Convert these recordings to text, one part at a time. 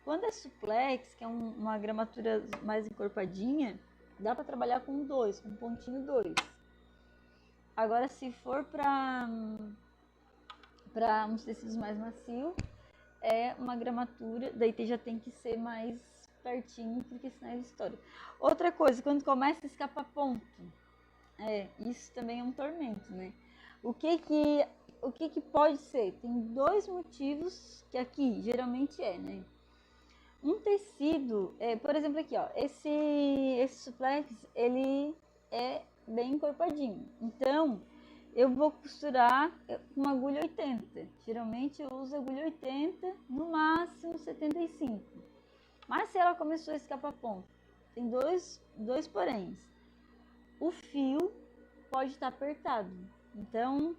Quando é suplex, que é uma gramatura mais encorpadinha, dá para trabalhar com 2, com pontinho 2. Agora, se for para uns tecidos mais macios, é uma gramatura, daí já tem que ser mais pertinho, porque senão ele estoura. Outra coisa, quando começa a escapar ponto, isso também é um tormento, né? O que que pode ser? Tem 2 motivos que aqui geralmente né? Um tecido, por exemplo aqui, ó, esse suplex, ele é bem encorpadinho. Então, eu vou costurar com uma agulha 80. Geralmente eu uso agulha 80, no máximo 75. Mas se ela começou a escapar ponto, tem dois poréns. O fio pode estar apertado. Então,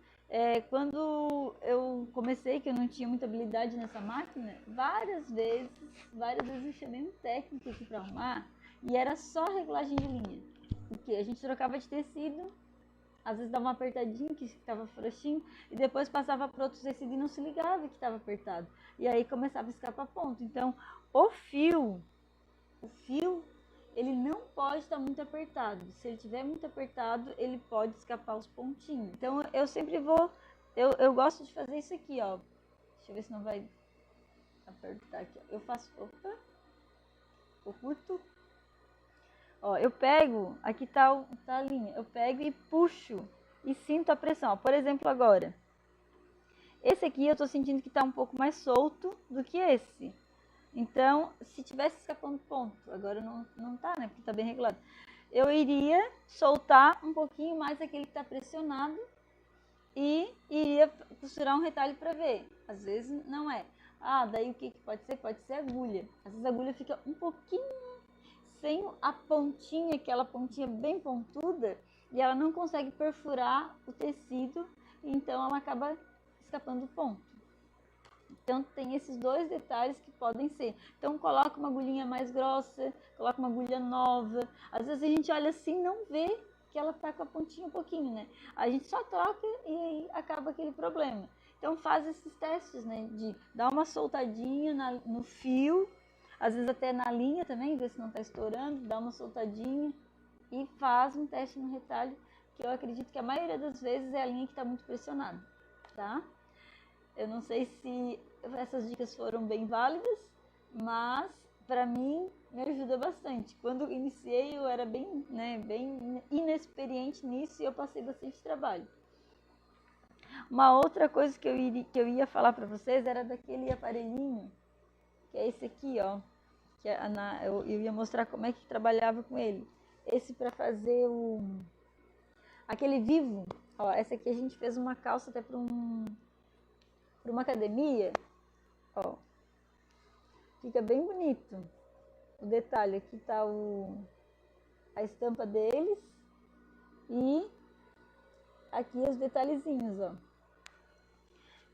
quando eu comecei, que eu não tinha muita habilidade nessa máquina, várias vezes eu chamei um técnico aqui para arrumar e era só regulagem de linha. Porque a gente trocava de tecido, às vezes dava uma apertadinha que estava frouxinho e depois passava para outro tecido e não se ligava que estava apertado. E aí começava a escapar ponto. Então, o fio, ele não pode estar muito apertado. Se ele estiver muito apertado, ele pode escapar os pontinhos. Então, eu sempre vou... Eu gosto de fazer isso aqui, ó. Deixa eu ver se não vai apertar aqui. Eu faço... Opa! Eu curto. Ó, eu pego... Aqui tá a linha. Eu pego e puxo. E sinto a pressão. Ó, por exemplo, agora. Esse aqui eu tô sentindo que tá um pouco mais solto do que esse. Então, se tivesse escapando ponto, agora não tá, né? Porque tá bem regulado. Eu iria soltar um pouquinho mais aquele que tá pressionado e iria costurar um retalho para ver. Às vezes não é. Ah, daí o que pode ser? Pode ser agulha. Às vezes a agulha fica um pouquinho sem a pontinha, aquela pontinha bem pontuda, e ela não consegue perfurar o tecido, então ela acaba escapando ponto. Então, tem esses 2 detalhes que podem ser. Então, coloca uma agulhinha mais grossa, coloca uma agulha nova. Às vezes a gente olha assim e não vê que ela tá com a pontinha um pouquinho, né? A gente só troca e aí acaba aquele problema. Então, faz esses testes, né? De dar uma soltadinha no fio, às vezes até na linha também, ver se não tá estourando, dá uma soltadinha e faz um teste no retalho, que eu acredito que a maioria das vezes é a linha que tá muito pressionada, tá? Eu não sei se essas dicas foram bem válidas, mas para mim me ajuda bastante. Quando iniciei eu era bem inexperiente nisso e eu passei bastante trabalho. Uma outra coisa que eu ia falar para vocês era daquele aparelhinho, que é esse aqui, ó. Que eu ia mostrar como é que trabalhava com ele. Esse para fazer aquele vivo. Ó, essa aqui a gente fez uma calça até para uma academia, ó, fica bem bonito. O detalhe, aqui tá a estampa deles e aqui os detalhezinhos, ó.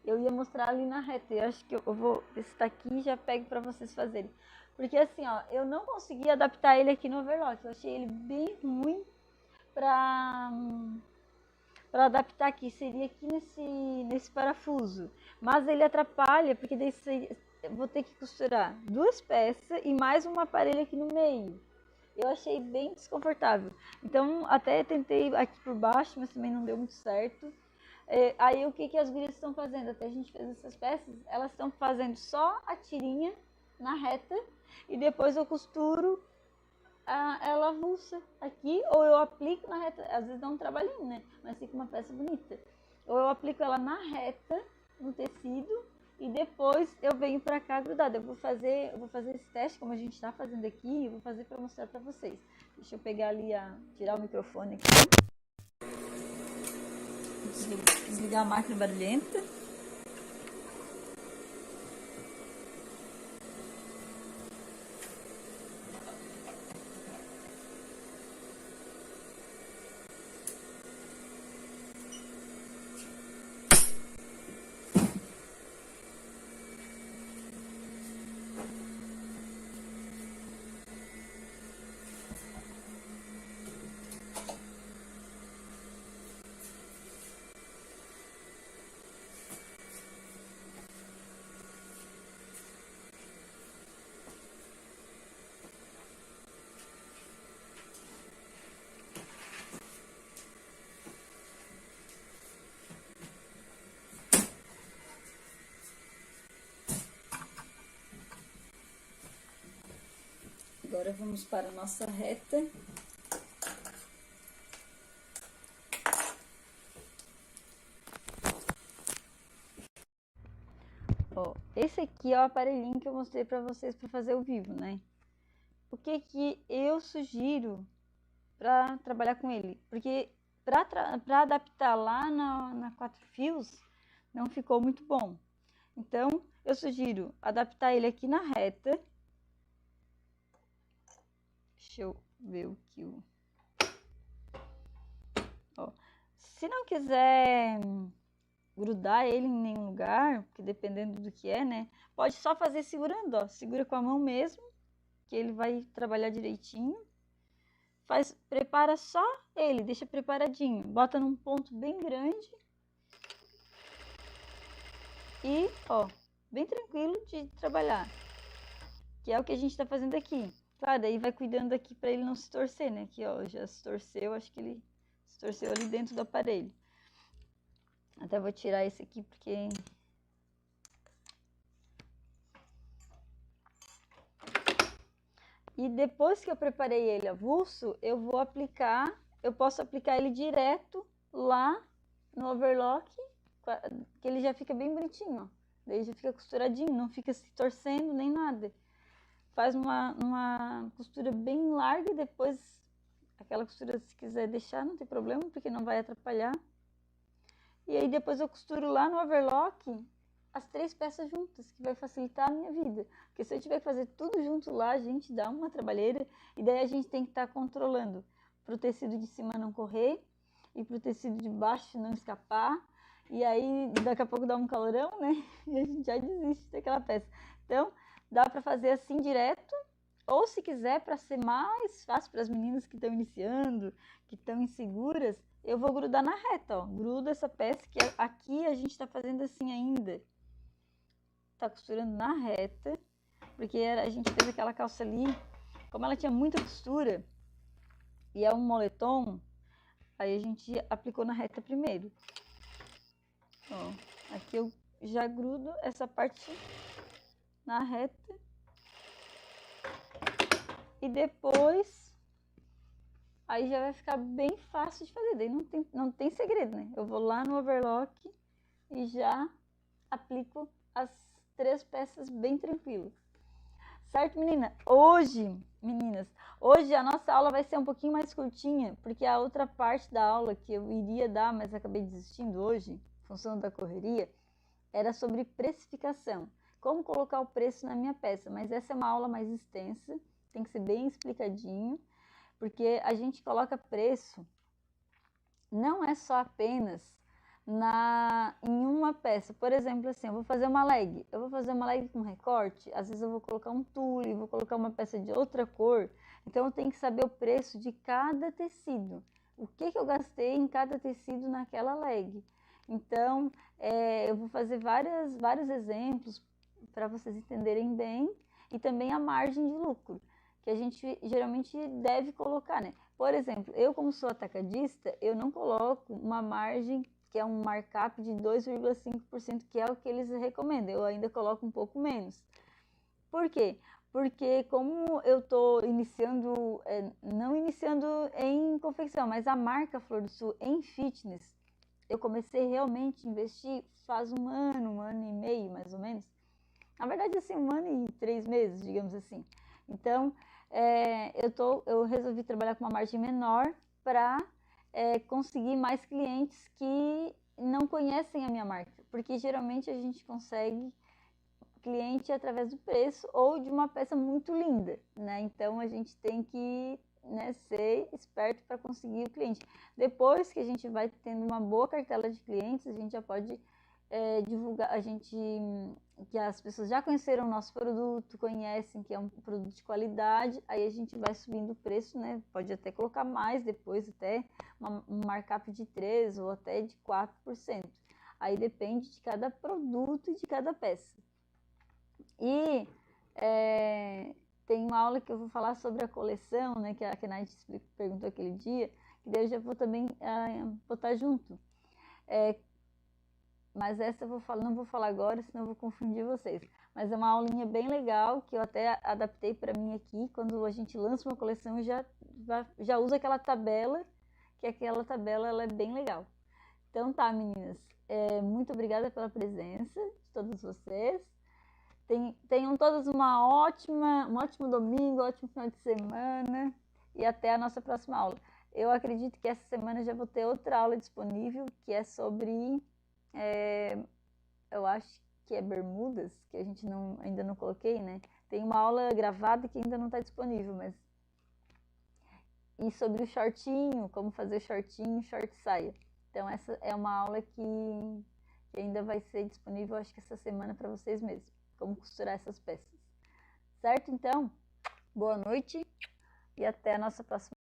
Eu ia mostrar ali na reta, eu acho que eu vou ver se tá aqui e já pego para vocês fazerem. Porque assim, ó, eu não consegui adaptar ele aqui no overlock, eu achei ele bem ruim para adaptar aqui, seria aqui nesse parafuso. Mas ele atrapalha, porque daí eu vou ter que costurar 2 peças e mais um aparelho aqui no meio. Eu achei bem desconfortável. Então, até tentei aqui por baixo, mas também não deu muito certo. Aí, o que as gurias estão fazendo? Até a gente fez essas peças, elas estão fazendo só a tirinha na reta e depois eu costuro ela avulsa aqui, ou eu aplico na reta, às vezes dá um trabalhinho, né? Mas fica uma peça bonita. Ou eu aplico ela na reta, no tecido, e depois eu venho pra cá grudada. Eu vou fazer esse teste, como a gente tá fazendo aqui, eu vou fazer pra mostrar pra vocês. Deixa eu pegar ali, tirar o microfone aqui. Desligar a máquina barulhenta. Agora vamos para a nossa reta. Ó, esse aqui é o aparelhinho que eu mostrei para vocês para fazer o vivo, né? O que que eu sugiro para trabalhar com ele? Porque para adaptar lá na 4 fios, não ficou muito bom. Então, eu sugiro adaptar ele aqui na reta. Deixa eu ver o que o... Ó, se não quiser grudar ele em nenhum lugar, porque dependendo do que é, né? Pode só fazer segurando, ó. Segura com a mão mesmo, que ele vai trabalhar direitinho. Prepara só ele, deixa preparadinho. Bota num ponto bem grande. E, ó, bem tranquilo de trabalhar. Que é o que a gente tá fazendo aqui. Claro, daí vai cuidando aqui para ele não se torcer, né? Aqui, ó, já se torceu, acho que ele se torceu ali dentro do aparelho. Até vou tirar esse aqui porque... E depois que eu preparei ele avulso, eu vou aplicar... Eu posso aplicar ele direto lá no overlock, que ele já fica bem bonitinho, ó. Daí já fica costuradinho, não fica se torcendo nem nada. Faz uma costura bem larga e depois aquela costura, se quiser deixar, não tem problema, porque não vai atrapalhar. E aí depois eu costuro lá no overlock as 3 peças juntas, que vai facilitar a minha vida. Porque se eu tiver que fazer tudo junto lá, a gente dá uma trabalheira, e daí a gente tem que estar controlando para o tecido de cima não correr, e para o tecido de baixo não escapar, e aí daqui a pouco dá um calorão, né? E a gente já desiste daquela peça. Então, dá para fazer assim direto, ou se quiser, para ser mais fácil para as meninas que estão iniciando, que estão inseguras, eu vou grudar na reta, ó. Gruda essa peça, que aqui a gente tá fazendo assim ainda. Tá costurando na reta, porque a gente fez aquela calça ali, como ela tinha muita costura, e é um moletom, aí a gente aplicou na reta primeiro. Ó, aqui eu já grudo essa parte na reta. E depois... Aí já vai ficar bem fácil de fazer, daí não tem segredo, né? Eu vou lá no overlock e já aplico as 3 peças bem tranquilo. Certo, menina? Meninas, hoje a nossa aula vai ser um pouquinho mais curtinha, porque a outra parte da aula que eu iria dar, mas acabei desistindo hoje, em função da correria, era sobre precificação. Como colocar o preço na minha peça, mas essa é uma aula mais extensa, tem que ser bem explicadinho. Porque a gente coloca preço, não é só apenas em uma peça. Por exemplo, assim, eu vou fazer uma leg. Eu vou fazer uma leg com recorte, às vezes eu vou colocar um tule, vou colocar uma peça de outra cor. Então, eu tenho que saber o preço de cada tecido. O que eu gastei em cada tecido naquela leg. Então, eu vou fazer vários exemplos para vocês entenderem bem. E também a margem de lucro, que a gente geralmente deve colocar, né? Por exemplo, eu como sou atacadista, eu não coloco uma margem que é um markup de 2,5%, que é o que eles recomendam. Eu ainda coloco um pouco menos. Por quê? Porque como eu estou iniciando, não iniciando em confecção, mas a marca Flor do Sul em fitness, eu comecei realmente a investir faz um ano e meio, mais ou menos. Na verdade, assim, 1 ano e 3 meses, digamos assim. Então, eu resolvi trabalhar com uma margem menor para conseguir mais clientes que não conhecem a minha marca. Porque geralmente a gente consegue cliente através do preço ou de uma peça muito linda, né? Então, a gente tem que, né, ser esperto para conseguir o cliente. Depois que a gente vai tendo uma boa cartela de clientes, a gente já pode divulgar, que as pessoas já conheceram o nosso produto, conhecem que é um produto de qualidade, aí a gente vai subindo o preço, né? Pode até colocar mais depois, até um markup de 3% ou até de 4%. Aí depende de cada produto e de cada peça. E tem uma aula que eu vou falar sobre a coleção, né? Que a Nath perguntou aquele dia, que daí eu já vou também botar junto. Mas essa eu não vou falar agora, senão eu vou confundir vocês. Mas é uma aulinha bem legal, que eu até adaptei para mim aqui. Quando a gente lança uma coleção, eu já usa aquela tabela, que aquela tabela ela é bem legal. Então tá, meninas. Muito obrigada pela presença de todos vocês. Tenham todas um ótimo domingo, um ótimo final de semana e até a nossa próxima aula. Eu acredito que essa semana já vou ter outra aula disponível, que é sobre, eu acho que é bermudas, que a gente ainda não coloquei, né? Tem uma aula gravada que ainda não está disponível, mas... E sobre o shortinho, como fazer shortinho, short saia. Então essa é uma aula que ainda vai ser disponível, acho que essa semana para vocês mesmos. Como costurar essas peças. Certo? Então, boa noite e até a nossa próxima